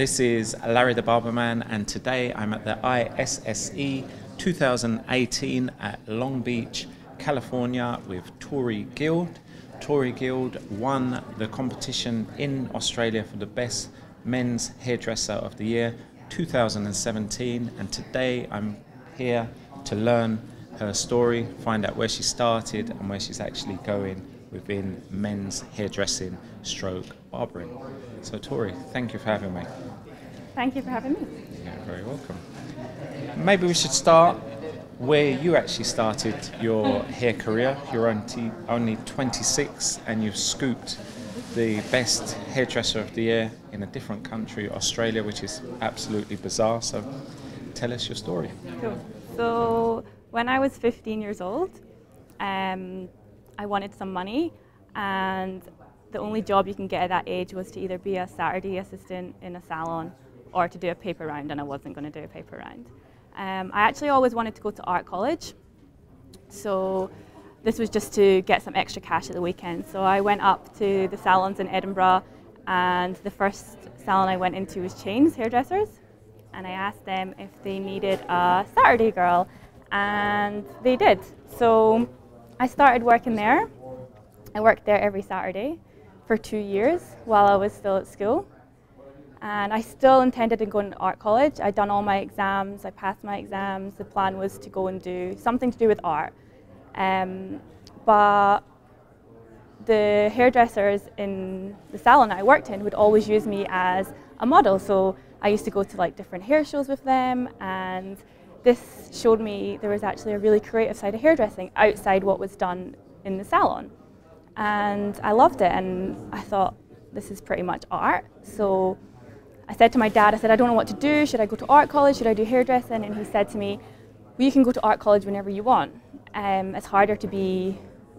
This is Larry the Barberman, and today I'm at the ISSE 2018 at Long Beach, California with Tori Gill. Tori Gill won the competition in Australia for the Best Men's Hairdresser of the Year 2017, and today I'm here to learn her story, find out where she started and where she's actually going within men's hairdressing stroke barbering. So Tori, thank you for having me. Thank you for having me. You're very welcome. Maybe we should start where you actually started your hair career. You're only 26 and you've scooped the Best Hairdresser of the Year in a different country, Australia, which is absolutely bizarre. So tell us your story. Cool. So when I was 15 years old, I wanted some money, and the only job you can get at that age was to either be a Saturday assistant in a salon or to do a paper round, and I wasn't going to do a paper round. I actually always wanted to go to art college, so this was just to get some extra cash at the weekend. So I went up to the salons in Edinburgh, and the first salon I went into was Chains Hairdressers, and I asked them if they needed a Saturday girl, and they did. So I started working there. I worked there every Saturday for 2 years while I was still at school. And I still intended on going to art college. I'd done all my exams, I passed my exams. The plan was to go and do something to do with art. But the hairdressers in the salon I worked in would always use me as a model. So I used to go to like different hair shows with them, and this showed me there was actually a really creative side of hairdressing outside what was done in the salon. And I loved it, and I thought, this is pretty much art. So I said to my dad, I said, I don't know what to do. Should I go to art college? Should I do hairdressing? And he said to me, well, you can go to art college whenever you want. It's harder to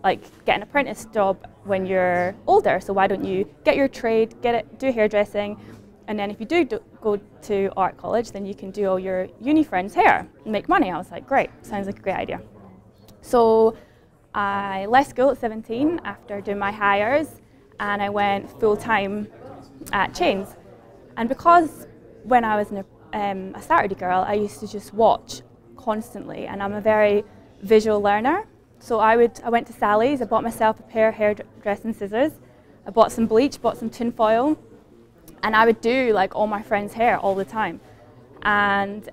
get an apprentice job when you're older. So why don't you get your trade, do hairdressing, and then if you do go to art college, then you can do all your uni friends' hair and make money. I was like, great, sounds like a great idea. So I left school at 17 after doing my hires, and I went full-time at Chains. And because when I was a Saturday girl, I used to just watch constantly, and I'm a very visual learner. So I went to Sally's, I bought myself a pair of hairdressing scissors, I bought some bleach, bought some tin foil, and I would do like all my friends' hair all the time. And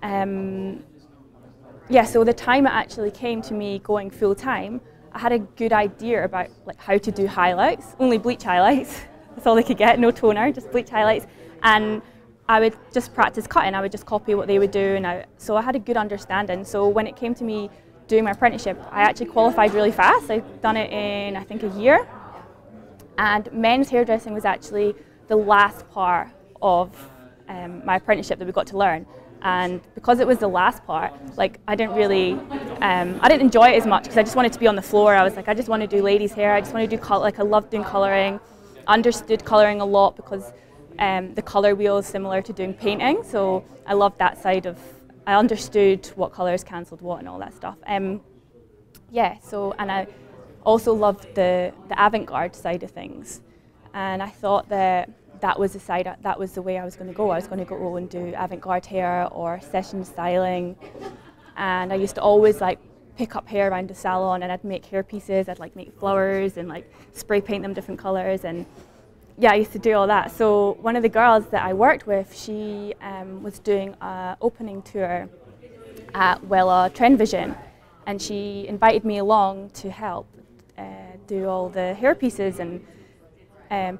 yeah, so the time it actually came to me going full-time, I had a good idea about like how to do highlights, only bleach highlights. That's all they could get, no toner, just bleach highlights. And I would just practice cutting, I would just copy what they would do. So I had a good understanding. So when it came to me doing my apprenticeship, I actually qualified really fast. I'd done it in, I think, a year. And men's hairdressing was actually the last part of my apprenticeship that we got to learn. And because it was the last part, like I didn't enjoy it as much because I just wanted to be on the floor. I was like, I just want to do ladies' hair. I just want to do I loved doing colouring. Understood colouring a lot because the colour wheel is similar to doing painting. So I loved that side of, I understood what colours cancelled what and all that stuff. Yeah, so, and I also loved the avant-garde side of things. And I thought that was the way I was going to go. I was going to go and do avant-garde hair or session styling. And I used to always like pick up hair around the salon, and I'd make hair pieces. I'd like make flowers and like spray paint them different colours. And yeah, I used to do all that. So one of the girls that I worked with, she was doing an opening tour at Wella Trend Vision, and she invited me along to help do all the hair pieces and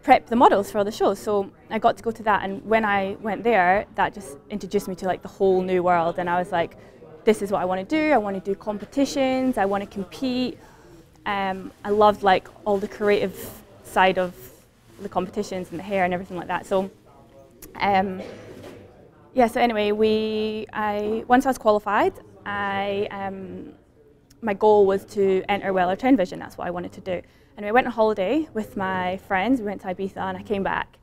prep the models for all the shows. So I got to go to that, and when I went there, that just introduced me to like the whole new world. And I was like, this is what I want to do. I want to do competitions. I want to compete. I loved like all the creative side of the competitions and the hair and everything like that. So yeah, so anyway, once I was qualified, my goal was to enter Wella Trend Vision. That's what I wanted to do. And I went on holiday with my friends. We went to Ibiza, and I came back,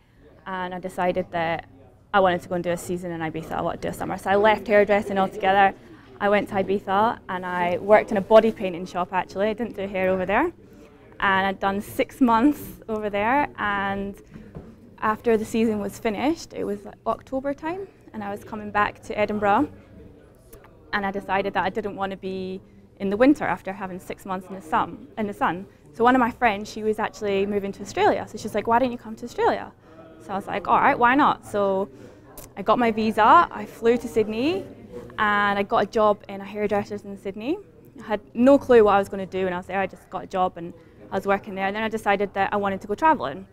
and I decided that I wanted to go and do a season in Ibiza. I wanted to do a summer. So I left hairdressing altogether. I went to Ibiza, and I worked in a body painting shop actually. I didn't do hair over there. And I'd done 6 months over there, and after the season was finished, it was like October time, and I was coming back to Edinburgh, and I decided that I didn't want to be in the winter after having 6 months in the sun. So one of my friends, she was actually moving to Australia, so she's like, why don't you come to Australia? So I was like, all right, why not? So I got my visa, I flew to Sydney, and I got a job in a hairdresser's in Sydney. I had no clue what I was going to do when I was there. I just got a job and I was working there, and then I decided that I wanted to go traveling.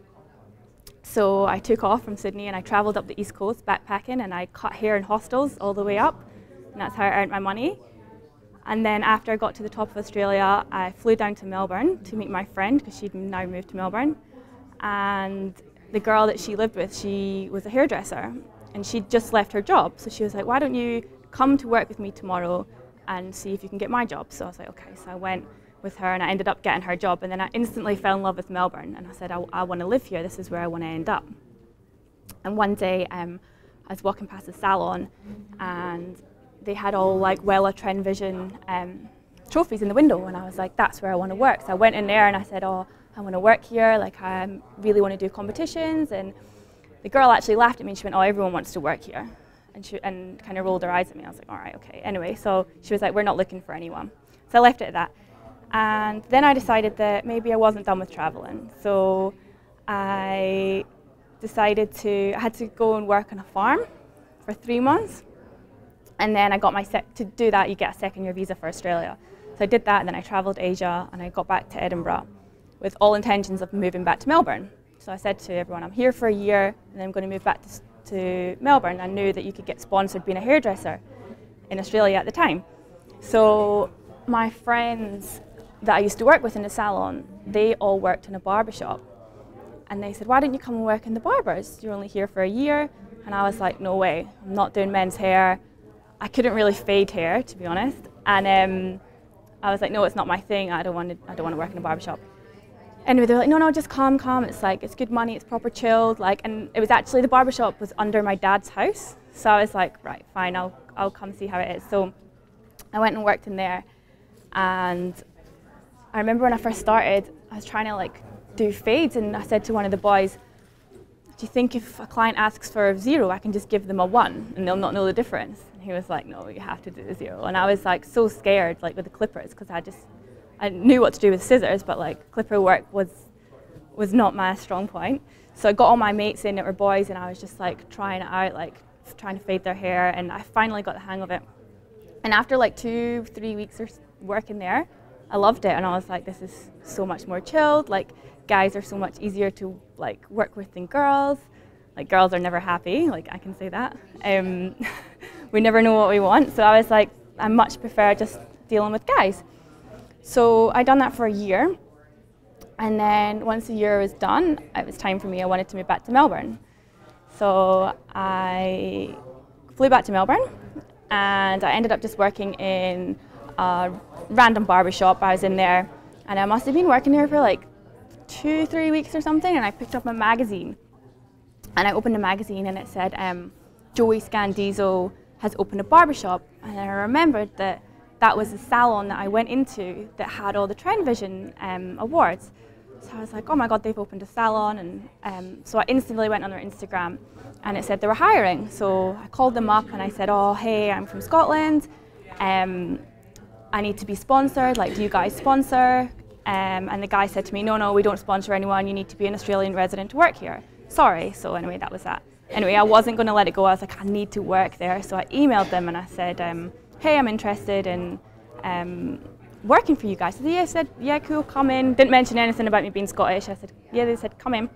So I took off from Sydney and I travelled up the East Coast backpacking, and I cut hair in hostels all the way up, and that's how I earned my money. And then after I got to the top of Australia, I flew down to Melbourne to meet my friend, because she'd now moved to Melbourne. And the girl that she lived with, she was a hairdresser, and she'd just left her job. So she was like, why don't you come to work with me tomorrow and see if you can get my job? So I was like, okay. So I went with her and I ended up getting her job, and then I instantly fell in love with Melbourne, and I said, I want to live here, this is where I want to end up. And one day I was walking past a salon, and they had all like Wella Trend Vision trophies in the window, and I was like, that's where I want to work. So I went in there and I said, oh, I want to work here, like I really want to do competitions. And the girl actually laughed at me and she went, oh, everyone wants to work here. And kind of rolled her eyes at me. I was like, all right, okay. Anyway, so she was like, we're not looking for anyone. So I left it at that. And then I decided that maybe I wasn't done with traveling. So I decided I had to go and work on a farm for 3 months. And then I got to do that, you get a second-year visa for Australia. So I did that, and then I travelled Asia, and I got back to Edinburgh with all intentions of moving back to Melbourne. So I said to everyone, I'm here for a year, and then I'm going to move back to Melbourne. I knew that you could get sponsored being a hairdresser in Australia at the time. So my friends that I used to work with in the salon, they all worked in a barbershop. And they said, why don't you come and work in the barbers? You're only here for a year. And I was like, no way, I'm not doing men's hair. I couldn't really fade hair, to be honest. And I was like, no, it's not my thing. I don't want to work in a barbershop. Anyway, they were like, no, just come. It's like, it's good money, it's proper chilled. Like, and it was actually, the barbershop was under my dad's house. So I was like, right, fine, I'll come see how it is. So I went and worked in there. And I remember when I first started, I was trying to like do fades, and I said to one of the boys, do you think if a client asks for a 0, I can just give them a 1 and they'll not know the difference? And he was like, no, you have to do the 0. And I was like so scared, like with the clippers, because I knew what to do with scissors, but like clipper work was not my strong point. So I got all my mates in that were boys, and I was just like trying it out, like trying to fade their hair, and I finally got the hang of it. And after like 2-3 weeks of working there, I loved it, and I was like, this is so much more chilled. Like guys are so much easier to like work with than girls. Like girls are never happy, like I can say that. We never know what we want. So I was like, I much prefer just dealing with guys. So I done that for a year, and then once the year was done, it was time for me. I wanted to move back to Melbourne. So I flew back to Melbourne, and I ended up just working in a random barbershop. I was in there, and I must have been working there for like 2-3 weeks or something, and I picked up a magazine, and I opened the magazine, and it said, Joey Scandizzo has opened a barbershop. And I remembered that that was the salon that I went into that had all the Trend Vision awards. So I was like, oh my God, they've opened a salon. And so I instantly went on their Instagram, and it said they were hiring. So I called them up and I said, oh, hey, I'm from Scotland. I need to be sponsored. Like, do you guys sponsor? And the guy said to me, no, we don't sponsor anyone. You need to be an Australian resident to work here. Sorry. So anyway, that was that. Anyway, I wasn't going to let it go. I was like, I need to work there. So I emailed them and I said, hey, I'm interested in working for you guys. So they said, yeah, cool, come in. Didn't mention anything about me being Scottish. I said, yeah, they said, come in.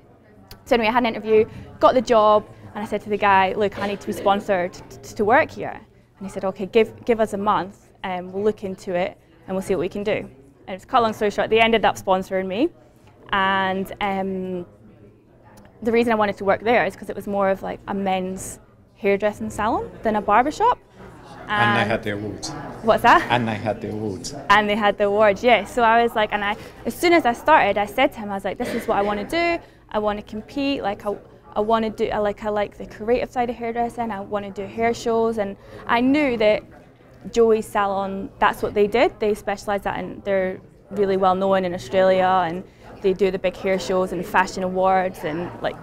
So anyway, I had an interview, got the job, and I said to the guy, look, I need to be sponsored to work here. And he said, okay, give us a month, and we'll look into it, and we'll see what we can do. And it's cut a long story short, they ended up sponsoring me. And the reason I wanted to work there is because it was more of like a men's hairdressing salon than a barbershop. And they had the awards. What's that? And they had the awards. And they had the awards, yes. So I was like, and as soon as I started, I said to him, I was like, this is what I want to do. I want to compete. Like I want to do. I like the creative side of hairdressing. I want to do hair shows, and I knew that Joey's salon, that's what they did. They specialise that, and they're really well known in Australia, and they do the big hair shows and fashion awards, and like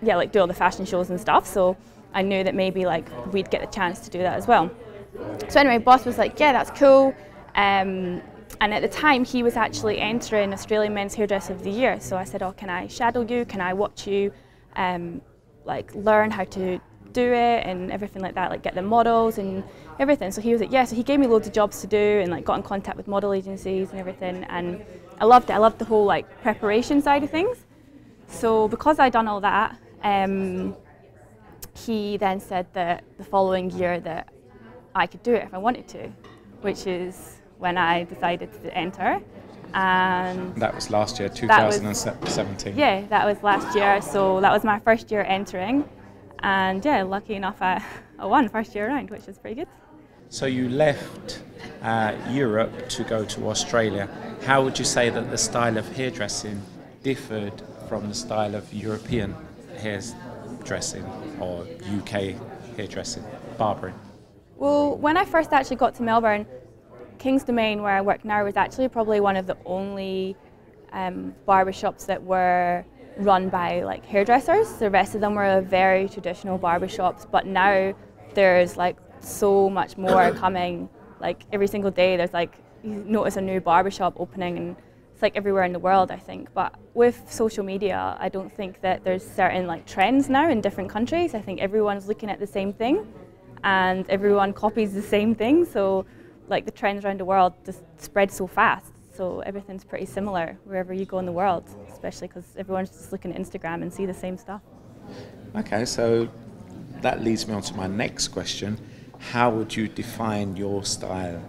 yeah, like do all the fashion shows and stuff. So I knew that maybe like we'd get the chance to do that as well. So anyway, boss was like, yeah, that's cool. And at the time, he was actually entering Australian Men's Hairdresser of the Year. So I said, oh, can I shadow you? Can I watch you, like learn how to do it and everything like that, like get the models and everything. So he was like, yeah. So he gave me loads of jobs to do and like got in contact with model agencies and everything. And I loved it. I loved the whole like preparation side of things. So because I'd done all that, he then said that the following year that I could do it if I wanted to, which is when I decided to enter. And that was last year, 2017. Yeah, that was last year. So that was my first year entering. And yeah, lucky enough I won first year around, which is pretty good. So you left Europe to go to Australia. How would you say that the style of hairdressing differed from the style of European hairdressing or UK hairdressing, barbering? Well, when I first actually got to Melbourne, King's Domain, where I work now, was actually probably one of the only barbershops that were run by like hairdressers. The rest of them were very traditional barbershops, but now there's like so much more coming. Like every single day there's like, you notice a new barbershop opening, and it's like everywhere in the world, I think. But with social media, I don't think that there's certain like trends now in different countries. I think everyone's looking at the same thing and everyone copies the same thing. So like the trends around the world just spread so fast. So everything's pretty similar wherever you go in the world, especially because everyone's just looking at Instagram and see the same stuff. Okay, so that leads me on to my next question. How would you define your style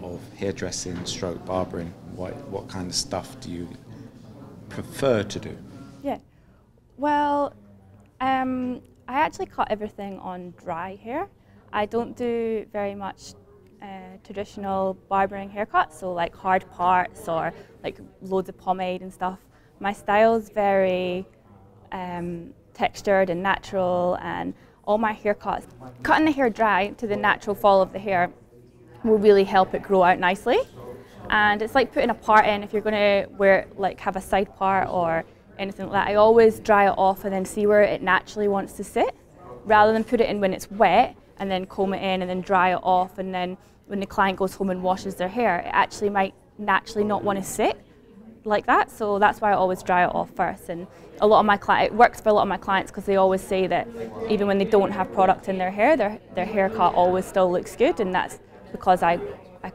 of hairdressing stroke barbering? What kind of stuff do you prefer to do? Yeah, well, I actually cut everything on dry hair. I don't do very much traditional barbering haircuts, so like hard parts or like loads of pomade and stuff. My style's very textured and natural, and all my haircuts, cutting the hair dry to the natural fall of the hair will really help it grow out nicely. And it's like putting a part in. If you're going to wear like have a side part or anything like that, I always dry it off and then see where it naturally wants to sit, rather than put it in when it's wet and then comb it in and then dry it off, and then when the client goes home and washes their hair, it actually might naturally not want to sit like that. So that's why I always dry it off first. And a lot of my clients, it works for a lot of my clients because they always say that even when they don't have product in their hair, their haircut always still looks good, and that's because I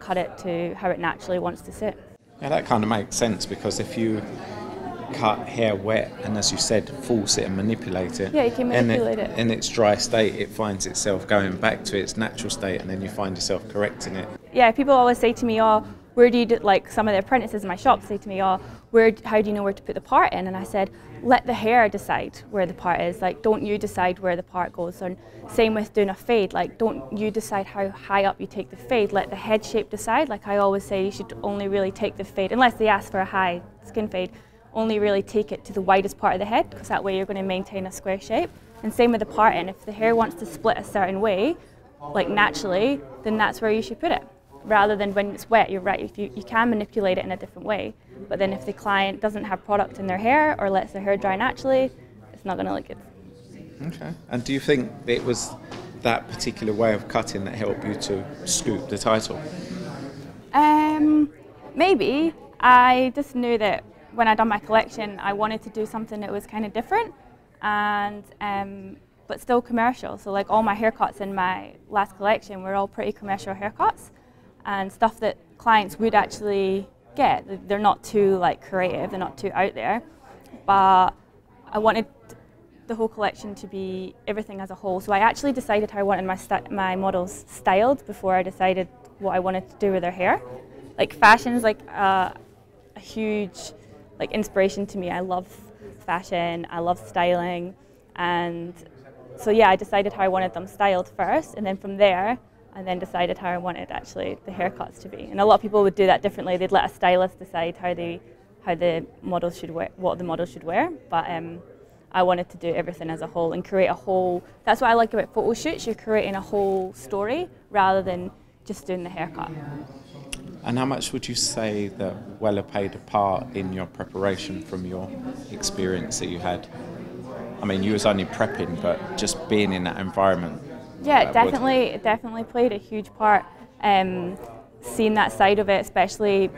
cut it to how it naturally wants to sit. Yeah, that kind of makes sense, because if you cut hair wet and, as you said, force it and manipulate it, yeah, you can manipulate it. In its dry state, it finds itself going back to its natural state, and then you find yourself correcting it. Yeah, people always say to me, oh, where do you do, like some of the apprentices in my shop say to me, oh, how do you know where to put the part in? And I said, let the hair decide where the part is. Like, don't you decide where the part goes. And same with doing a fade. Like, don't you decide how high up you take the fade. Let the head shape decide. Like I always say, you should only really take the fade, unless they ask for a high skin fade, only really take it to the widest part of the head, because that way you're going to maintain a square shape. And same with the part in. If the hair wants to split a certain way, like naturally, then that's where you should put it, rather than when it's wet. You're right, if you can manipulate it in a different way, but then if the client doesn't have product in their hair or lets their hair dry naturally, it's not going to look good. Okay. And do you think it was that particular way of cutting that helped you to scoop the title? Maybe. I just knew that when I'd done my collection, I wanted to do something that was kind of different, and but still commercial. So like all my haircuts in my last collection were all pretty commercial haircuts, and stuff that clients would actually get. They're not too like creative, they're not too out there, but I wanted the whole collection to be everything as a whole. So I actually decided how I wanted my models styled before I decided what I wanted to do with their hair. Like fashion's like a huge like inspiration to me. I love fashion, I love styling, and so yeah, I decided how I wanted them styled first, and then from there I then decided how I wanted actually the haircuts to be. And a lot of people would do that differently. They'd let a stylist decide how the models should wear, what the model should wear, but I wanted to do everything as a whole and create a whole. That's what I like about photo shoots. You're creating a whole story rather than just doing the haircut. And how much would you say that Wella played a part in your preparation from your experience that you had? I mean, you was only prepping, but just being in that environment. Yeah, it definitely played a huge part. Seeing that side of it, especially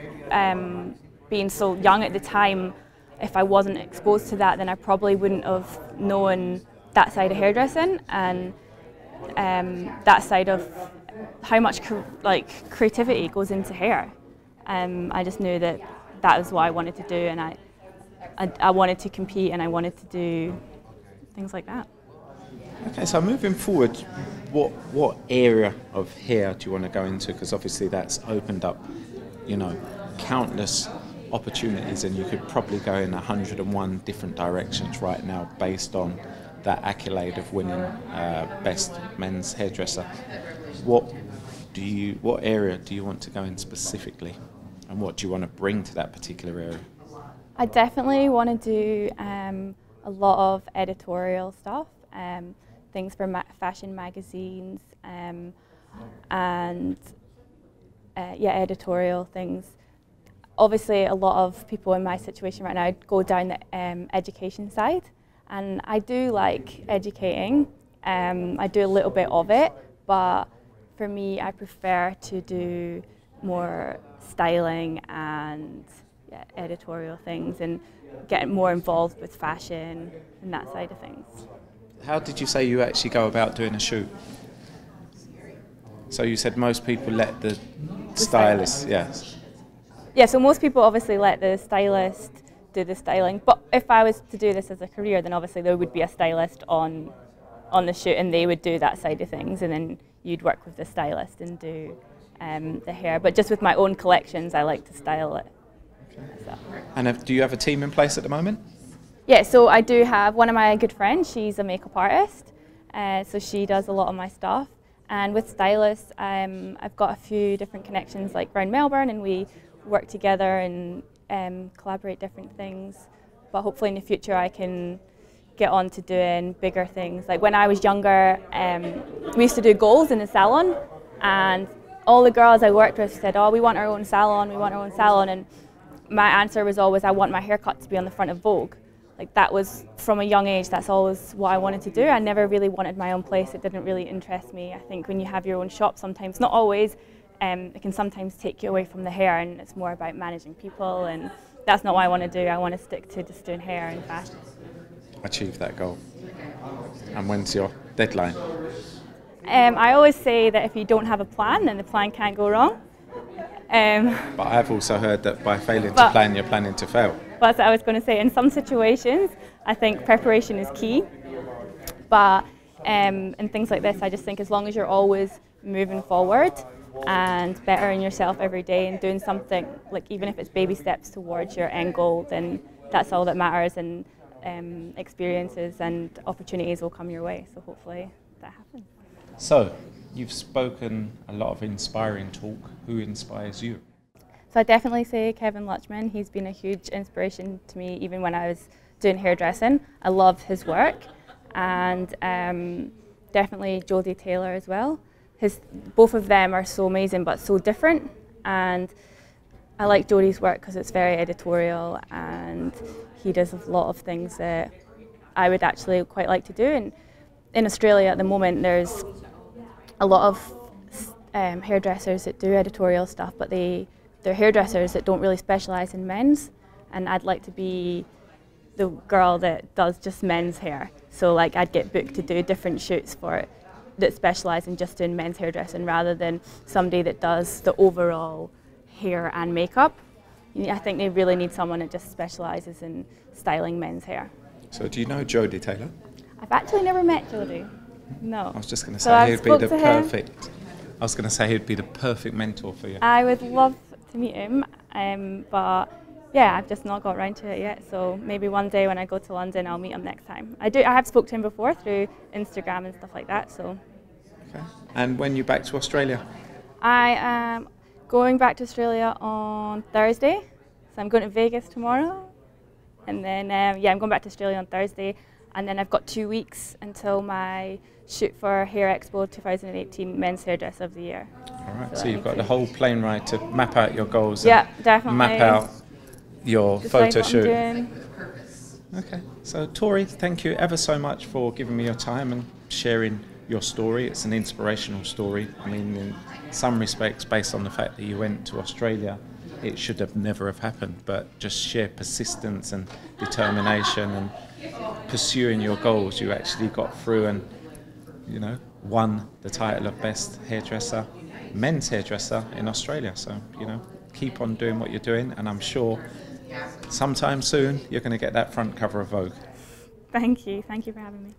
being so young at the time, if I wasn't exposed to that, then I probably wouldn't have known that side of hairdressing and that side of how much creativity goes into hair. I just knew that was what I wanted to do, and I wanted to compete, and I wanted to do things like that. Okay, so moving forward, what area of hair do you want to go into? Because obviously that's opened up, you know, countless opportunities, and you could probably go in 101 different directions right now based on that accolade of winning best men's hairdresser. What area do you want to go in specifically, and what do you want to bring to that particular area? I definitely want to do a lot of editorial stuff, things for fashion magazines, and editorial things. Obviously, a lot of people in my situation right now go down the education side, and I do like educating. I do a little bit of it, but for me, I prefer to do more styling and editorial things and get more involved with fashion and that side of things. How did you say you actually go about doing a shoot? So you said most people let the stylist, yes. Yeah, so most people obviously let the stylist do the styling, but if I was to do this as a career, then obviously there would be a stylist on the shoot, and they would do that side of things, and then you'd work with the stylist and do the hair. But just with my own collections, I like to style it. So. And do you have a team in place at the moment? Yeah, so I do have one of my good friends. She's a makeup artist, so she does a lot of my stuff. And with stylists, I've got a few different connections like around Melbourne, and we work together and collaborate different things. But hopefully in the future I can get on to doing bigger things. Like when I was younger, we used to do goals in the salon, and all the girls I worked with said, "Oh, we want our own salon, we want our own salon." And my answer was always, "I want my haircut to be on the front of Vogue." Like that was from a young age, that's always what I wanted to do. I never really wanted my own place. It didn't really interest me. I think when you have your own shop, sometimes, not always, it can sometimes take you away from the hair, and it's more about managing people, and that's not what I want to do. I want to stick to just doing hair and fashion. Achieve that goal. And when's your deadline? I always say that if you don't have a plan, then the plan can't go wrong. But I've also heard that by failing to plan, you're planning to fail. That's what I was going to say. In some situations, I think preparation is key. But in things like this, I just think as long as you're always moving forward and bettering yourself every day and doing something, like even if it's baby steps towards your end goal, then that's all that matters, and experiences and opportunities will come your way. So hopefully that happens. So, you've spoken a lot of inspiring talk. Who inspires you? So I definitely say Kevin Lutchman. He's been a huge inspiration to me even when I was doing hairdressing. I love his work, and definitely Jodie Taylor as well. Both of them are so amazing but so different, and I like Jodie's work because it's very editorial, and he does a lot of things that I would actually quite like to do. And in Australia at the moment there's a lot of hairdressers that do editorial stuff, but they're hairdressers that don't really specialise in men's, and I'd like to be the girl that does just men's hair. So like I'd get booked to do different shoots for it that specialise in just doing men's hairdressing rather than somebody that does the overall hair and makeup. I think they really need someone that just specialises in styling men's hair. So do you know Jodie Taylor? I've actually never met Jodie. No. I was just going to say he'd be the perfect. I was going to say he'd be the perfect mentor for you. I would love to meet him, but yeah, I've just not got around to it yet. So maybe one day when I go to London, I'll meet him next time. I have spoke to him before through Instagram and stuff like that. So. Okay. And when you're back to Australia? I am going back to Australia on Thursday. So I'm going to Vegas tomorrow, and then I'm going back to Australia on Thursday. And then I've got 2 weeks until my shoot for Hair Expo 2018 Men's Hairdresser of the Year. All right, so you've got the whole plane ride to map out your goals. Yeah, definitely. Map out your photo shoot. Okay, so Tori, thank you ever so much for giving me your time and sharing your story. It's an inspirational story. I mean, in some respects, based on the fact that you went to Australia, it should have never have happened, but just sheer persistence and determination and pursuing your goals, you actually got through and, you know, won the title of best hairdresser, men's hairdresser in Australia. So, you know, keep on doing what you're doing, and I'm sure sometime soon you're going to get that front cover of Vogue. Thank you for having me.